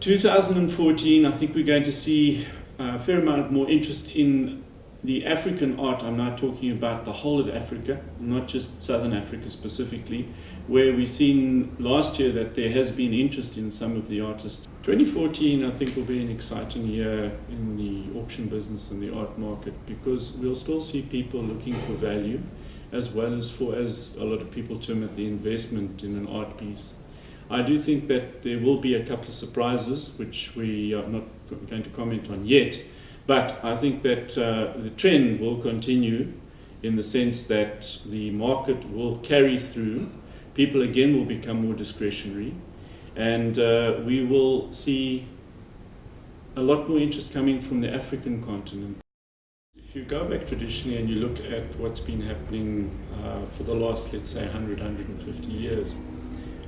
2014, I think we're going to see a fair amount more interest in the African art. I'm now talking about the whole of Africa, not just Southern Africa specifically, where we've seen last year that there has been interest in some of the artists. 2014, I think, will be an exciting year in the auction business and the art market, because we'll still see people looking for value, as well as for, as a lot of people term it, the investment in an art piece. I do think that there will be a couple of surprises, which we are not going to comment on yet, but I think that the trend will continue in the sense that the market will carry through. People again will become more discretionary, and we will see a lot more interest coming from the African continent. If you go back traditionally and you look at what's been happening for the last, let's say, 100, 150 years,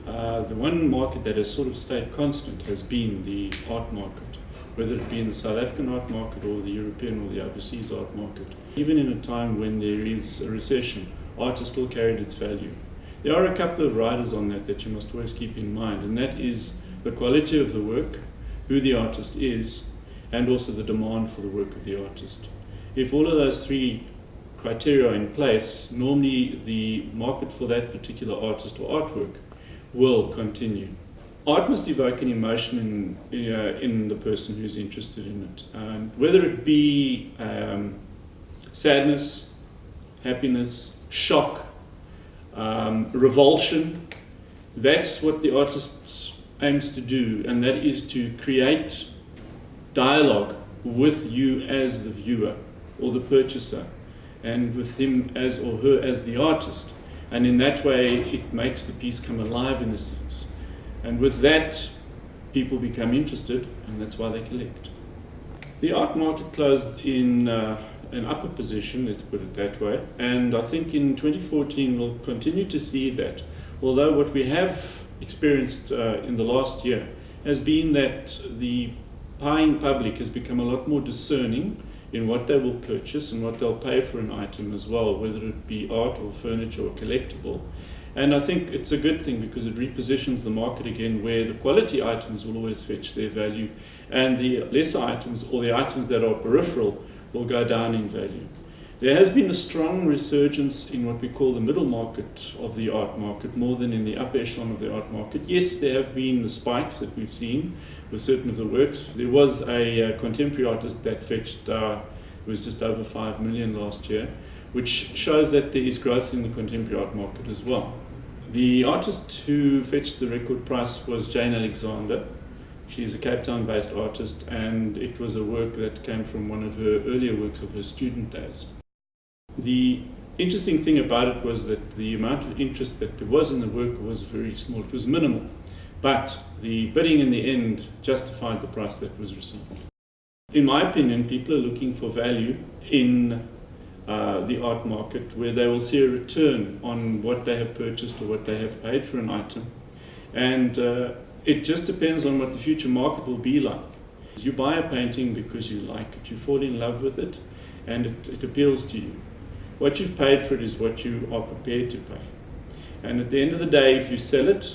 the one market that has sort of stayed constant has been the art market, whether it be in the South African art market or the European or the overseas art market. Even in a time when there is a recession, art has still carried its value. There are a couple of riders on that you must always keep in mind, and that is the quality of the work, who the artist is, and also the demand for the work of the artist. If all of those three criteria are in place, normally the market for that particular artist or artwork will continue. Art must evoke an emotion in the person who's interested in it. Whether it be sadness, happiness, shock, revulsion, that's what the artist aims to do, and that is to create dialogue with you as the viewer or the purchaser, and with him as or her as the artist. And in that way, it makes the piece come alive in a sense. And with that, people become interested, and that's why they collect. The art market closed in an upper position, let's put it that way. And I think in 2014, we'll continue to see that. Although what we have experienced in the last year has been that the buying public has become a lot more discerning in what they will purchase and what they'll pay for an item as well, whether it be art or furniture or collectible. And I think it's a good thing, because it repositions the market again, where the quality items will always fetch their value, and the lesser items, or the items that are peripheral, will go down in value. There has been a strong resurgence in what we call the middle market of the art market, more than in the upper echelon of the art market. Yes, there have been the spikes that we've seen with certain of the works. There was a contemporary artist that fetched, was just over 5 million last year, which shows that there is growth in the contemporary art market as well. The artist who fetched the record price was Jane Alexander. She's a Cape Town-based artist, and it was a work that came from one of her earlier works of her student days. The interesting thing about it was that the amount of interest that there was in the work was very small. It was minimal, but the bidding in the end justified the price that was received. In my opinion, people are looking for value in the art market, where they will see a return on what they have purchased or what they have paid for an item. And it just depends on what the future market will be like. You buy a painting because you like it, you fall in love with it, and it appeals to you. What you've paid for it is what you are prepared to pay. And at the end of the day, if you sell it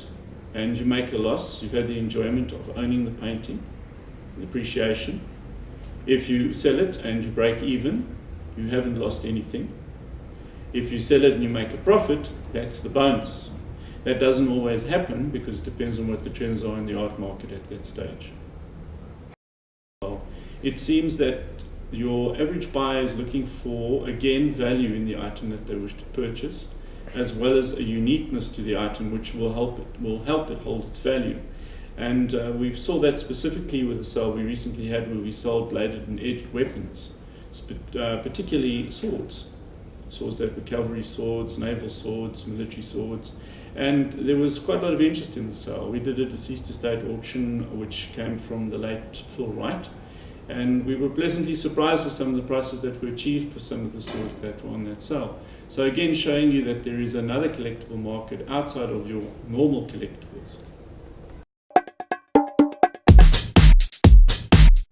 and you make a loss, you've had the enjoyment of owning the painting, the appreciation. If you sell it and you break even, you haven't lost anything. If you sell it and you make a profit, that's the bonus. That doesn't always happen, because it depends on what the trends are in the art market at that stage. It seems that your average buyer is looking for, again, value in the item that they wish to purchase, as well as a uniqueness to the item which will help it hold its value. And we saw that specifically with the sale we recently had, where we sold bladed and edged weapons, particularly swords that were cavalry swords, naval swords, military swords. And there was quite a lot of interest in the sale. We did a deceased estate auction, which came from the late Phil Wright, and we were pleasantly surprised with some of the prices that were achieved for some of the swords that were on that sale. So again, showing you that there is another collectible market outside of your normal collectible